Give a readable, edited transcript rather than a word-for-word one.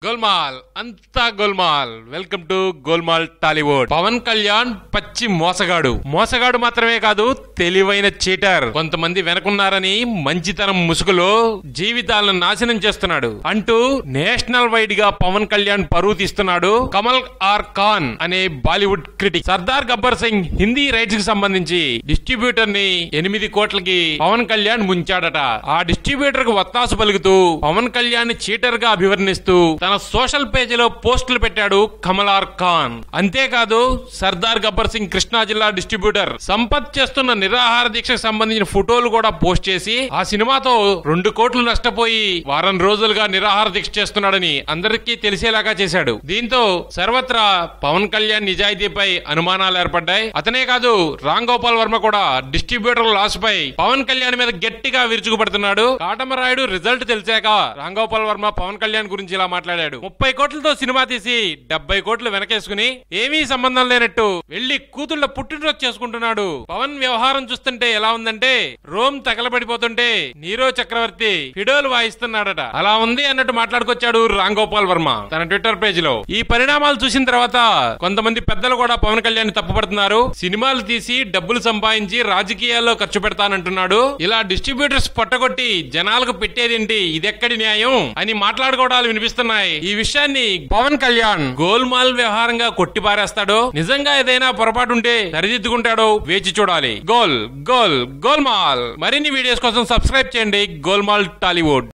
గోల్మాల్ అంతా Golmaal. Welcome to Golmaal Tollywood. Pawan Kalyan పచ్చి మోసగాడు మాత్రమే కాదు, తెలివైన చీటర్. కొంతమంది వెనకున్నారని మంచితనం ముసుగులో జీవితాలను నాశనం చేస్తున్నాడు అంటూ నేషనల్ వైడ్ గా పవన్ కళ్యాణ్ పరువు తీస్తున్నాడు కమల్ ఆర్ ఖాన్ అనే బాలీవుడ్ క్రిటిక్. సర్దార్ గబ్బర్ సింగ్ హిందీ రైట్స్ కి సంబంధించి డిస్ట్రిబ్యూటర్ ని 8 కోట్లకి పవన్ కళ్యాణ్ ముంచాడట. ఆ డిస్ట్రిబ్యూటర్ కు వత్తాసు పలుకుతూ పవన్ కళ్యాణ్ చీటర్ గా అభివర్ణిస్తూ తన సోషల్ పేజీలో పోస్టులు పెట్టాడు కమల్ ఆర్ ఖాన్. అంతేకాదు సర్దార్ గబ్బర్ సింగ్ కృష్ణా జిల్లా డిస్ట్రిబ్యూటర్ సంపత్ చేస్తున్న నిరాహార దీక్షకు సంబంధించిన ఫోటోలు కూడా పోస్ట్ చేసి ఆ సినిమాతో 2 కోట్లు నష్టపోయి వారం రోజులుగా నిరాహార దీక్ష చేస్తున్నాడని అందరికీ తెలిసేలాగా చేశాడు. దీంతో సర్వత్రా పవన్ కళ్యాణ్ నిజాయితీపై అనుమానాలు ఏర్పడ్డాయి. అతనే కాదు, రామ్ గోపాల్ వర్మ కూడా డిస్ట్రిబ్యూటర్ లాస్ పై పవన్ కళ్యాణ్ మీద గట్టిగా విరుచుకుపడుతున్నాడు. కాటమరాయుడు రిజల్ట్ తెలిసాక రామ్ గోపాల్ వర్మ పవన్ కళ్యాణ్ గురించి ఇలా మాట్లాడాడు. 30 కోట్లతో సినిమా తీసి 70 కోట్లు వెనకేసుకుని ఏమీ సంబంధం లేనట్టు వెళ్లి కూతుళ్ల పుట్టినరోజు చేసుకుంటున్నాడు. పవన్ వ్యవహారం చూస్తుంటే ఎలా ఉందంటే రోమ్ తగలబడిపోతుంటే నీరో చక్రవర్తి ఫిడోలు వాయిస్తున్నాడట. అలా ఉంది అన్నట్టు మాట్లాడుకొచ్చాడు రామ్ గోపాల్ వర్మ తన ట్విట్టర్ పేజ్ లో. ఈ పరిణామాలు చూసిన తర్వాత కొంతమంది పెద్దలు కూడా పవన్ కళ్యాణ్ తప్పుపడుతున్నారు. సినిమాలు తీసి డబ్బులు సంపాదించి రాజకీయాల్లో ఖర్చు పెడతానంటున్నాడు. ఇలా డిస్ట్రిబ్యూటర్స్ పొట్టగొట్టి జనాలకు పెట్టేదేంటి, ఇదెక్కడి న్యాయం అని మాట్లాడుకోవడాలు వినిపిస్తున్నాయి. ఈ విషయాన్ని పవన్ కళ్యాణ్ గోల్మాల్ వ్యవహారంగా కొట్టిపారేస్తాడో, నిజంగా ఏదైనా పొరపాటు ఉంటే సరిదిద్దుకుంటాడో వేచి చూడాలి. గోల్మాల్. మరిన్ని వీడియోస్ కోసం సబ్స్క్రైబ్ చేయండి గోల్మాల్ టాలీవుడ్.